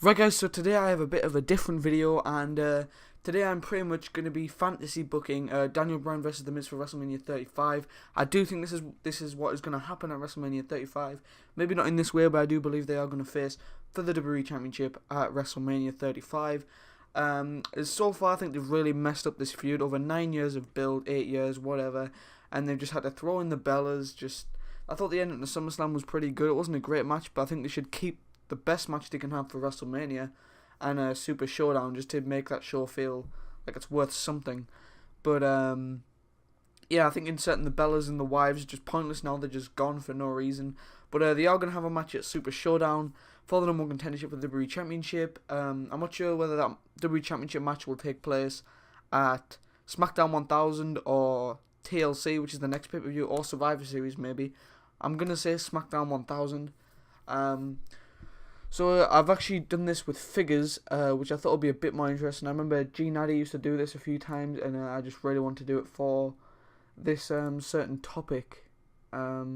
Right guys, so today I have a bit of a different video, and today I'm pretty much going to be fantasy booking Daniel Bryan versus The Miz for WrestleMania 35. I do think this is what is going to happen at WrestleMania 35. Maybe not in this way, but I do believe they are going to face for the WWE Championship at WrestleMania 35. So far I think they've really messed up this feud. Over 9 years of build, 8 years, whatever, and they've just had to throw in the Bellas. I thought the end of the SummerSlam was pretty good. It wasn't a great match, but I think they should keep the best match they can have for WrestleMania and a Super Showdown, just to make that show feel like it's worth something. But yeah, I think inserting the Bellas and the Wives is just pointless now. They're just gone for no reason. But they are going to have a match at Super Showdown for the number one contendership for the WWE Championship. I'm not sure whether that WWE Championship match will take place at SmackDown 1000 or TLC, which is the next pay-per-view, or Survivor Series maybe. I'm going to say SmackDown 1000. So I've actually done this with figures, which I thought would be a bit more interesting. I remember G Natty used to do this a few times, and I just really want to do it for this certain topic. But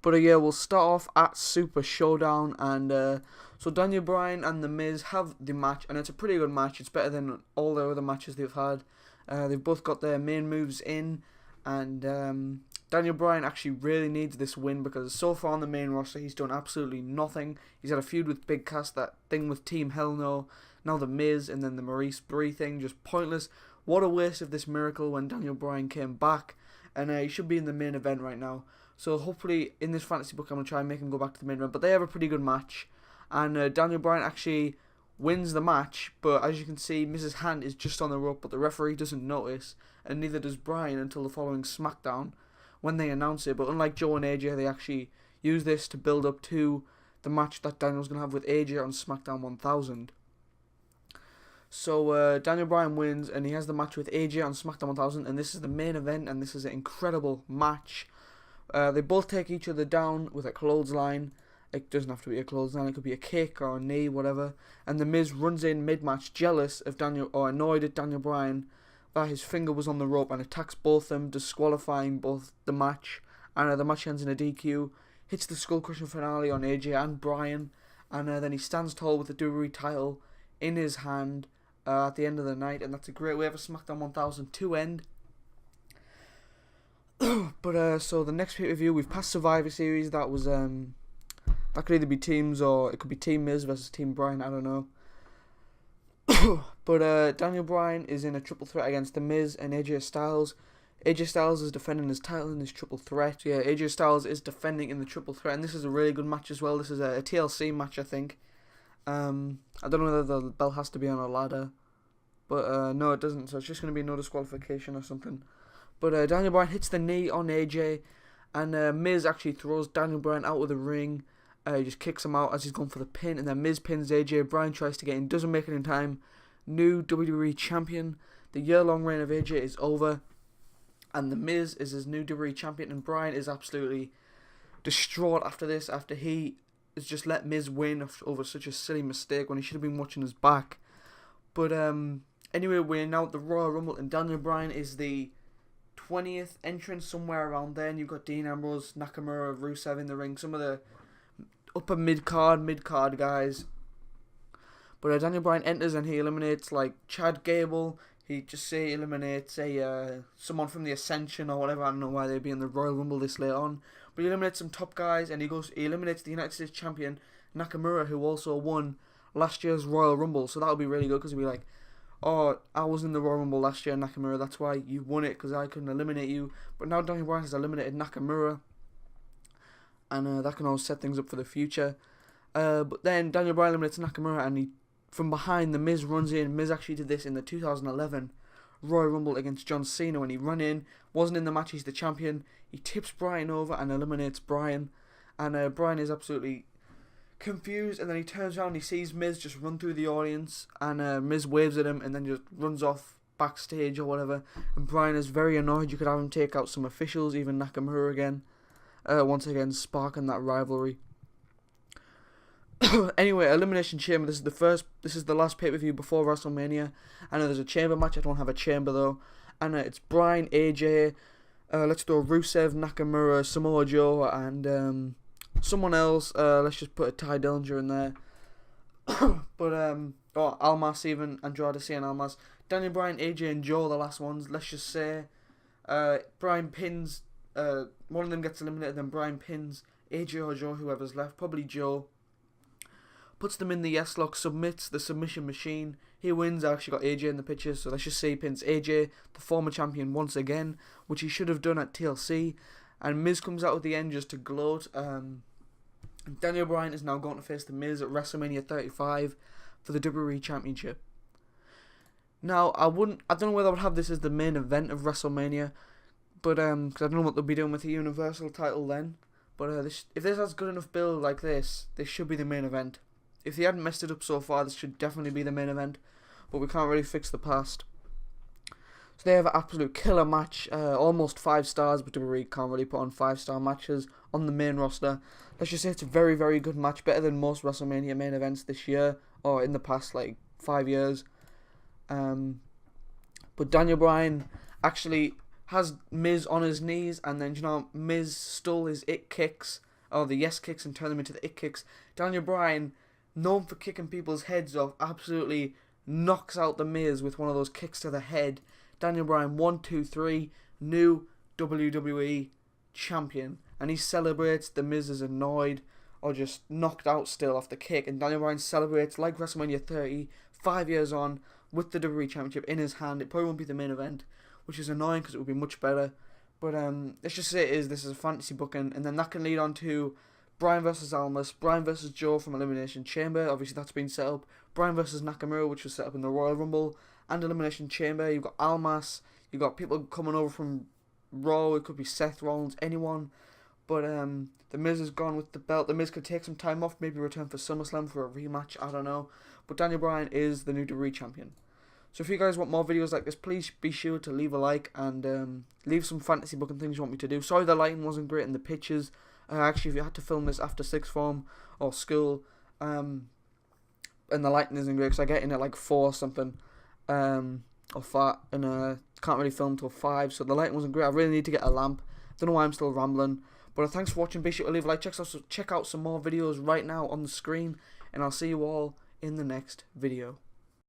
yeah, we'll start off at Super Showdown, and so Daniel Bryan and The Miz have the match, and it's a pretty good match. It's better than all the other matches they've had. They've both got their main moves in, and Daniel Bryan actually really needs this win, because so far on the main roster he's done absolutely nothing. He's had a feud with Big Cass, that thing with Team Hell No, now the Miz, and then the Maurice Brie thing, just pointless. What a waste of this miracle when Daniel Bryan came back, and he should be in the main event right now. So hopefully in this fantasy book I'm going to try and make him go back to the main event, but they have a pretty good match, and Daniel Bryan actually wins the match, but as you can see Miz's hand is just on the rope, but the referee doesn't notice, and neither does Bryan until the following SmackDown, when they announce it. But unlike Joe and AJ, they actually use this to build up to the match that Daniel's going to have with AJ on SmackDown 1000. So Daniel Bryan wins, and he has the match with AJ on SmackDown 1000, and this is the main event, and this is an incredible match. They both take each other down with a clothesline. It doesn't have to be a clothesline, it could be a kick or a knee, whatever. And the Miz runs in mid-match, jealous of Daniel, or annoyed at Daniel Bryan, that his finger was on the rope, and attacks both of them, disqualifying both the match, and the match ends in a DQ, hits the skull crushing finale on AJ and Bryan, and then he stands tall with the WWE title in his hand at the end of the night, and that's a great way for SmackDown 1000 to end. But so the next pay-per-view, we've passed Survivor Series. That was that could either be teams, or it could be Team Miz versus Team Bryan, I don't know. But Daniel Bryan is in a triple threat against The Miz and AJ Styles. AJ Styles is defending his title in this triple threat. Yeah, AJ Styles is defending in the triple threat, and this is a really good match as well. This is a TLC match, I think. I don't know whether the belt has to be on a ladder, but no, it doesn't, so it's just going to be no disqualification or something. But Daniel Bryan hits the knee on AJ, and Miz actually throws Daniel Bryan out of the ring. He just kicks him out as he's going for the pin, and then Miz pins AJ. Bryan tries to get in, doesn't make it in time. New WWE Champion. The year-long reign of AJ is over, and The Miz is his new WWE Champion, and Bryan is absolutely distraught after this, after he has just let Miz win over such a silly mistake when he should have been watching his back. But anyway, we're now at the Royal Rumble, and Daniel Bryan is the 20th entrance, somewhere around there, and you've got Dean Ambrose, Nakamura, Rusev in the ring, some of the upper mid-card guys. But Daniel Bryan enters, and he eliminates like Chad Gable. He just eliminates someone from the Ascension or whatever. I don't know why they'd be in the Royal Rumble this late on. But he eliminates some top guys, and he eliminates the United States Champion Nakamura, who also won last year's Royal Rumble. So that'll be really good, because he'll be like, oh, I was in the Royal Rumble last year, Nakamura, that's why you won it, because I couldn't eliminate you. But now Daniel Bryan has eliminated Nakamura, and that can all set things up for the future. But then Daniel Bryan eliminates Nakamura, and from behind, The Miz runs in. Miz actually did this in the 2011 Royal Rumble against John Cena when he ran in. Wasn't in the match, he's the champion. He tips Bryan over and eliminates Bryan. And Bryan is absolutely confused, and then he turns around and he sees Miz just run through the audience, and Miz waves at him and then just runs off backstage or whatever. And Bryan is very annoyed. You could have him take out some officials, even Nakamura again. Once again, sparking that rivalry. Anyway, Elimination Chamber. This is the last pay-per-view before WrestleMania. I know there's a chamber match. I don't have a chamber though. And it's Bryan, AJ. Let's do Rusev, Nakamura, Samoa Joe, and Someone else, let's just put a Ty Dillinger in there. But Almas even, Andrade and Almas. Daniel Bryan, AJ and Joe, the last ones. Let's just say Bryan pins, one of them gets eliminated, then Bryan pins AJ or Joe, whoever's left, probably Joe. Puts them in the yes lock, submits the submission machine. He wins. I actually got AJ in the picture, so let's just say he pins AJ, the former champion, once again, which he should have done at TLC. And Miz comes out at the end just to gloat. Daniel Bryan is now going to face the Miz at WrestleMania 35 for the WWE Championship. Now, I don't know whether I would have this as the main event of WrestleMania, but because I don't know what they'll be doing with the Universal title then. But if this has good enough build like this should be the main event. If they hadn't messed it up so far, this should definitely be the main event. But we can't really fix the past. So they have an absolute killer match, almost 5 stars, but WWE can't really put on 5-star matches on the main roster. Let's just say it's a very, very good match, better than most WrestleMania main events this year, or in the past, like, 5 years. But Daniel Bryan actually has Miz on his knees, and then, Miz stole his it kicks, or the yes kicks, and turned them into the it kicks. Daniel Bryan, known for kicking people's heads off, absolutely knocks out the Miz with one of those kicks to the head. Daniel Bryan, 1, 2, 3, new WWE champion. And he celebrates. The Miz is annoyed or just knocked out still off the kick. And Daniel Bryan celebrates like WrestleMania 30, 5 years on, with the WWE Championship in his hand. It probably won't be the main event, which is annoying because it would be much better. But let's just say this is a fantasy booking. And then that can lead on to Bryan versus Almas, Bryan versus Joe from Elimination Chamber. Obviously, that's been set up. Bryan versus Nakamura, which was set up in the Royal Rumble and Elimination Chamber. You've got Almas. You've got people coming over from Raw. It could be Seth Rollins, anyone. But the Miz has gone with the belt. The Miz could take some time off, maybe return for SummerSlam for a rematch. I don't know. But Daniel Bryan is the new WWE champion. So if you guys want more videos like this, please be sure to leave a like and leave some fantasy booking things you want me to do. Sorry the lighting wasn't great in the pictures. Actually, if you had to film this after sixth form or school, and the lighting isn't great because I get in at like 4 or something, or 5, and can't really film till 5, so the lighting wasn't great. I really need to get a lamp. Don't know why I'm still rambling. But thanks for watching. Be sure to leave a like. Check out some more videos right now on the screen, and I'll see you all in the next video.